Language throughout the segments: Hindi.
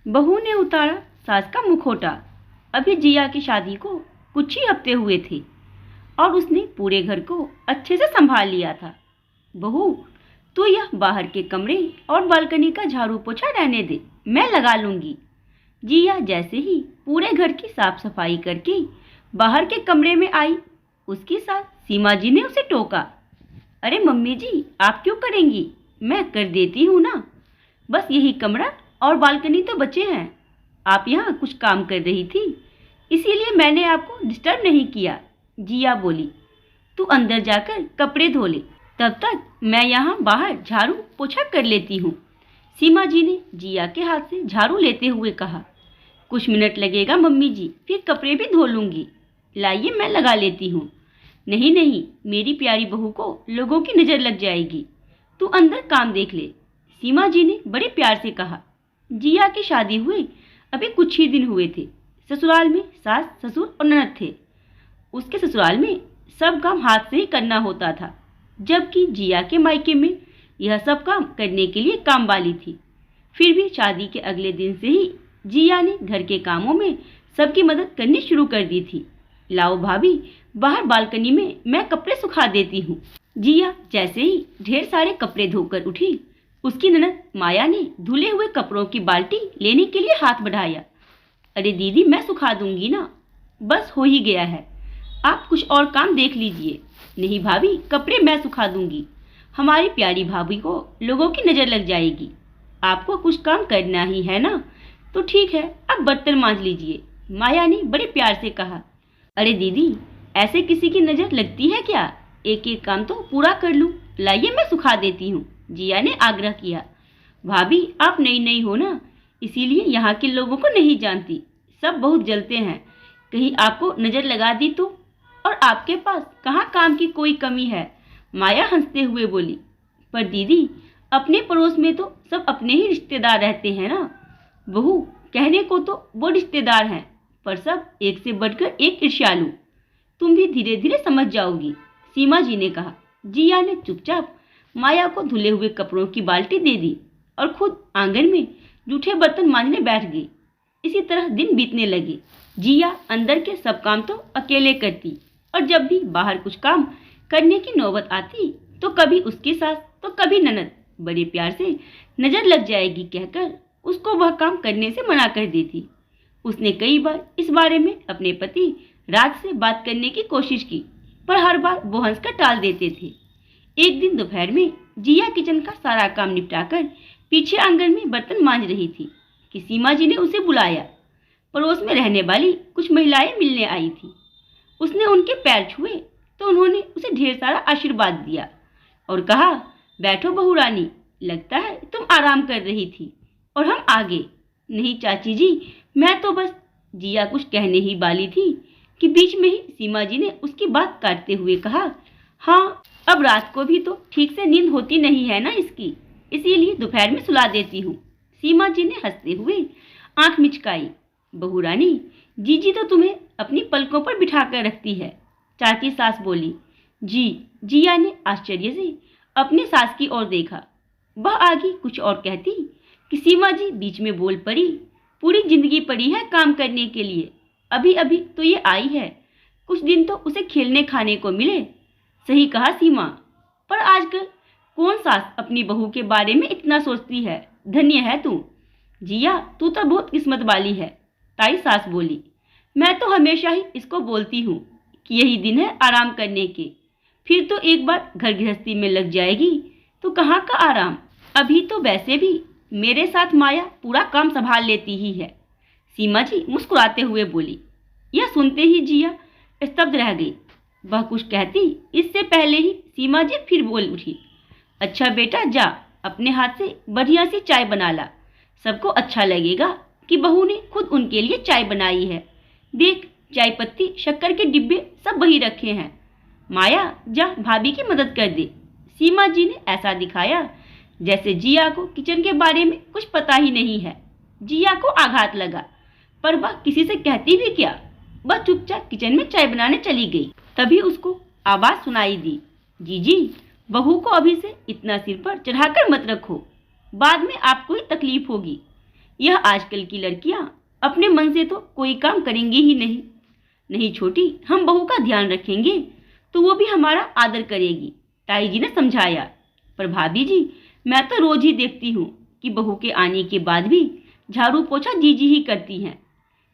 बहू ने उतारा सास का मुखौटा। अभी जिया की शादी को कुछ ही हफ्ते हुए थे और उसने पूरे घर को अच्छे से संभाल लिया था। बहू, तू यह बाहर के कमरे और बालकनी का झाड़ू पोछा रहने दे, मैं लगा लूंगी। जिया जैसे ही पूरे घर की साफ सफाई करके बाहर के कमरे में आई, उसकी सास सीमा जी ने उसे टोका। अरे मम्मी जी, आप क्यों करेंगी, मैं कर देती हूँ ना। बस यही कमरा और बालकनी तो बचे हैं। आप यहाँ कुछ काम कर रही थी, इसीलिए मैंने आपको डिस्टर्ब नहीं किया। जिया बोली, तू अंदर जाकर कपड़े धो ले, तब तक मैं यहाँ बाहर झाड़ू पोछा कर लेती हूँ। सीमा जी ने जिया के हाथ से झाड़ू लेते हुए कहा। कुछ मिनट लगेगा मम्मी जी, फिर कपड़े भी धो लूँगी। लाइए मैं लगा लेती हूँ। नहीं नहीं, मेरी प्यारी बहू को लोगों की नज़र लग जाएगी, तू अंदर काम देख ले, सीमा जी ने बड़े प्यार से कहा। जिया की शादी हुए अभी कुछ ही दिन हुए थे। ससुराल में सास ससुर और ननद थे। उसके ससुराल में सब काम हाथ से ही करना होता था, जबकि जिया के मायके में यह सब काम करने के लिए काम वाली थी। फिर भी शादी के अगले दिन से ही जिया ने घर के कामों में सबकी मदद करनी शुरू कर दी थी। लाओ भाभी, बाहर बालकनी में मैं कपड़े सुखा देती हूँ। जिया जैसे ही ढेर सारे कपड़े धोकर उठी, उसकी ननद माया ने धुले हुए कपड़ों की बाल्टी लेने के लिए हाथ बढ़ाया। अरे दीदी, मैं सुखा दूंगी ना, बस हो ही गया है, आप कुछ और काम देख लीजिए। नहीं भाभी, कपड़े मैं सुखा दूंगी, हमारी प्यारी भाभी को लोगों की नज़र लग जाएगी। आपको कुछ काम करना ही है ना, तो ठीक है, अब बर्तन मांज लीजिए, माया ने बड़े प्यार से कहा। अरे दीदी, ऐसे किसी की नज़र लगती है क्या, एक एक काम तो पूरा कर लूँ, लाइए मैं सुखा देती हूँ, जिया ने आग्रह किया। भाभी, आप नई नई हो ना, इसीलिए यहाँ के लोगों को नहीं जानती, सब बहुत जलते हैं, कहीं आपको नज़र लगा दी तो। और आपके पास कहाँ काम की कोई कमी है, माया हंसते हुए बोली। पर दीदी, अपने पड़ोस में तो सब अपने ही रिश्तेदार रहते हैं ना। बहू, कहने को तो वो रिश्तेदार हैं, पर सब एक से बढ़कर एक ईर्ष्यालु, तुम भी धीरे धीरे समझ जाओगी, सीमा जी ने कहा। जिया ने चुपचाप माया को धुले हुए कपड़ों की बाल्टी दे दी और खुद आंगन में जूठे बर्तन मांजने बैठ गई। इसी तरह दिन बीतने लगे। जिया अंदर के सब काम तो अकेले करती, और जब भी बाहर कुछ काम करने की नौबत आती तो कभी उसकी सास तो कभी ननद बड़े प्यार से नज़र लग जाएगी कहकर उसको वह काम करने से मना कर देती। उसने कई बार इस बारे में अपने पति राज से बात करने की कोशिश की, पर हर बार वो हंसकर टाल देते थे। एक दिन दोपहर में जिया किचन का सारा काम निपटाकर पीछे आंगन में बर्तन मांज रही थी कि सीमा जी ने उसे बुलाया। पड़ोस में रहने वाली कुछ महिलाएं मिलने आई थी। उसने उनके पैर छुए तो उन्होंने उसे ढेर सारा आशीर्वाद दिया और कहा, बैठो बहू रानी, लगता है तुम आराम कर रही थी और हम आगे। नहीं चाची जी, मैं तो बस, जिया कुछ कहने ही वाली थी कि बीच में ही सीमा जी ने उसकी बात काटते हुए कहा, हाँ, अब रात को भी तो ठीक से नींद होती नहीं है ना इसकी, इसीलिए दोपहर में सुला देती हूँ। सीमा जी ने हंसते हुए आंख मिचकाई। बहू रानी, जीजी तो तुम्हें अपनी पलकों पर बिठा कर रखती है, चाची सास बोली। जी, जिया ने आश्चर्य से अपनी सास की ओर देखा। वह आगे कुछ और कहती कि सीमा जी बीच में बोल पड़ी, पूरी जिंदगी पड़ी है काम करने के लिए, अभी अभी तो ये आई है, कुछ दिन तो उसे खेलने खाने को मिले। सही कहा सीमा, पर आजकल कौन सास अपनी बहू के बारे में इतना सोचती है, धन्य है तू। जिया, तू तो बहुत किस्मत वाली है, ताई सास बोली। मैं तो हमेशा ही इसको बोलती हूँ कि यही दिन है आराम करने के, फिर तो एक बार घर गृहस्थी में लग जाएगी तो कहाँ का आराम। अभी तो वैसे भी मेरे साथ माया पूरा काम संभाल लेती ही है, सीमा जी मुस्कुराते हुए बोली। यह सुनते ही जिया स्तब्ध रह गई। वह कुछ कहती इससे पहले ही सीमा जी फिर बोल उठी। अच्छा बेटा, जा अपने हाथ से बढ़िया सी चाय बना ला, सबको अच्छा लगेगा कि बहू ने खुद उनके लिए चाय बनाई है। देख, चाय पत्ती शक्कर के डिब्बे सब वही रखे हैं। माया, जा भाभी की मदद कर दे। सीमा जी ने ऐसा दिखाया जैसे जिया को किचन के बारे में कुछ पता ही नहीं है। जिया को आघात लगा, पर वह किसी से कहती भी क्या, वह चुपचाप किचन में चाय बनाने चली गई। तभी उसको आवाज सुनाई दी, जीजी, बहू को अभी से इतना सिर पर चढ़ाकर मत रखो, बाद में आपको ही तकलीफ होगी। यह आजकल की लड़कियां अपने मन से तो कोई काम करेंगी ही नहीं। नहीं छोटी, हम बहू का ध्यान रखेंगे तो वो भी हमारा आदर करेगी, ताई जी ने समझाया। पर भाभी जी, मैं तो रोज ही देखती हूँ कि बहू के आने के बाद भी झाड़ू पोछा जीजी ही करती हैं।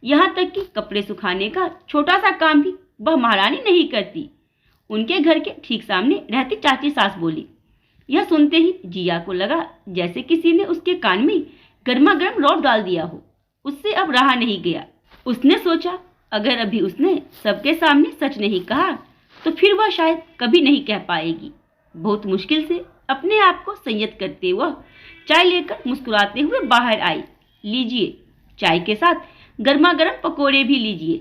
यहाँ तक कि कपड़े सुखाने का छोटा सा काम भी वह महारानी नहीं करती। उनके घर के ठीक सामने रहती चाची सास बोली। यह सुनते ही जिया को लगा जैसे किसी ने उसके कान में गर्मा गर्म लौट डाल दिया हो। उससे अब रहा नहीं गया। उसने सोचा, अगर अभी उसने सबके सामने सच नहीं कहा तो फिर वह शायद कभी नहीं कह पाएगी। बहुत मुश्किल से अपने आप को संयत करते हुए चाय लेकर मुस्कुराते हुए बाहर आई। लीजिए, चाय के साथ गर्मा गर्म पकोड़े भी लीजिए।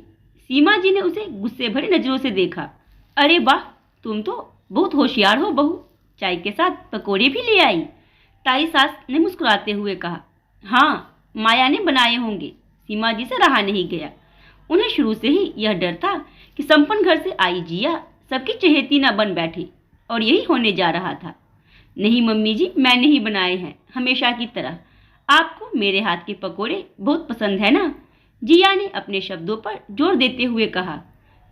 सीमा जी ने उसे गुस्से भरी नजरों से देखा। अरे वाह, तुम तो बहुत होशियार हो बहू, चाय के साथ पकोड़े भी ले आई। ताई सास ने मुस्कुराते हुए कहा। हाँ, माया ने बनाए होंगे। सीमा जी से रहा नहीं गया। उन्हें शुरू से ही यह डर था कि संपन्न घर से आई जिया सबकी चहेती न बन बैठे, और यही होने जा रहा था। नहीं मम्मी जी, मैंने ही बनाए हैं, हमेशा की तरह। आपको मेरे हाथ के पकोड़े बहुत पसंद है ना? जिया ने अपने शब्दों पर जोर देते हुए कहा।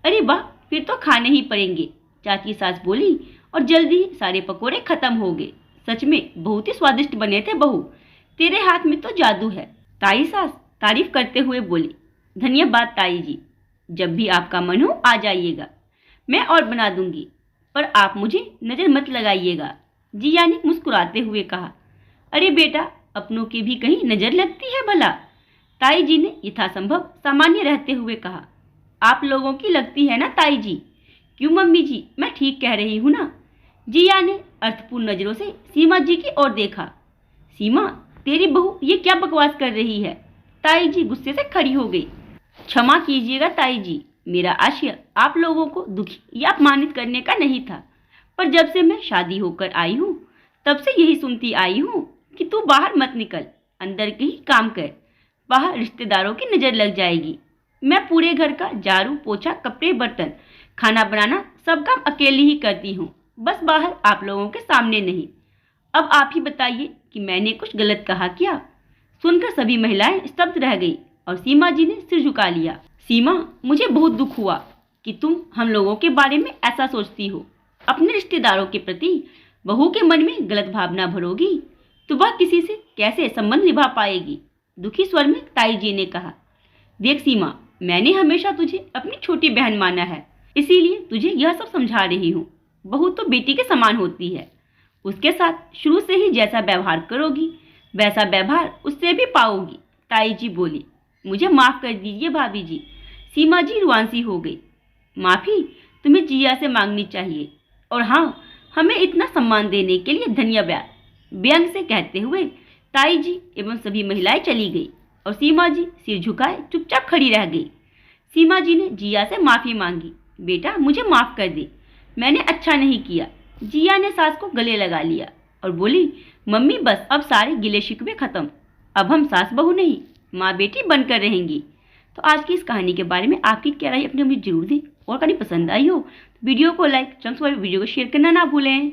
अरे वाह, फिर तो खाने ही पड़ेंगे, चाची सास बोली, और जल्दी ही सारे पकोड़े खत्म हो गए। सच में बहुत ही स्वादिष्ट बने थे बहू, तेरे हाथ में तो जादू है। ताई सास तारीफ करते हुए बोली। धन्यवाद ताई जी, जब भी आपका मन हो आ जाइएगा, मैं और बना दूंगी, पर आप मुझे नजर मत लगाइएगा, जिया ने मुस्कुराते हुए कहा। अरे बेटा, अपनों की भी कहीं नजर लगती है भला? ताई जी ने यथासंभव सामान्य रहते हुए कहा। आप लोगों की लगती है ना ताई जी? क्यों मम्मी जी, मैं ठीक कह रही हूँ ना? जिया ने अर्थपूर्ण नजरों से सीमा जी की ओर देखा। सीमा, तेरी बहू ये क्या बकवास कर रही है? ताई जी गुस्से से खड़ी हो गई। क्षमा कीजिएगा ताई जी, मेरा आशय आप लोगों को दुखी या अपमानित करने का नहीं था, पर जब से मैं शादी होकर आई हूँ तब से यही सुनती आई हूँ कि तू बाहर मत निकल, अंदर के ही काम कर, बाहर रिश्तेदारों की नजर लग जाएगी। मैं पूरे घर का झाड़ू पोछा, कपड़े बर्तन, खाना बनाना सब काम अकेली ही करती हूँ, बस बाहर आप लोगों के सामने नहीं। अब आप ही बताइए कि मैंने कुछ गलत कहा क्या? सुनकर सभी महिलाएं स्तब्ध रह गई और सीमा जी ने सिर झुका लिया। सीमा, मुझे बहुत दुख हुआ कि तुम हम लोगों के बारे में ऐसा सोचती हो। अपने रिश्तेदारों के प्रति बहू के मन में गलत भावना भरोगी तो वह किसी से कैसे संबंध निभा पाएगी? दुखी स्वर में ताई जी ने कहा। देख सीमा, मैंने हमेशा तुझे अपनी छोटी बहन माना है, इसीलिए तुझे यह सब समझा रही हूँ। बहू तो बेटी के समान होती है, उसके साथ शुरू से ही जैसा व्यवहार करोगी वैसा व्यवहार उससे भी पाओगी। ताई जी बोली। मुझे माफ कर दीजिए भाभी जी। सीमा जी रुआंसी हो गई। माफी तुम्हें जिया से मांगनी चाहिए, और हाँ, हमें इतना सम्मान देने के लिए धन्यवाद, व्यंग से कहते हुए ताई जी एवं सभी महिलाएं चली गई और सीमा जी सिर झुकाए चुपचाप खड़ी रह गई। सीमा जी ने जिया से माफी मांगी। बेटा, मुझे माफ कर दे, मैंने अच्छा नहीं किया। जिया ने सास को गले लगा लिया और बोली, मम्मी बस अब सारे गिले शिकवे खत्म, अब हम सास बहू नहीं माँ बेटी बनकर रहेंगी। तो आज की इस कहानी के बारे में आपकी क्या राय अपने मुझे जरूर दें, और कहानी पसंद आई हो तो वीडियो को लाइक, वीडियो को शेयर करना ना भूलें।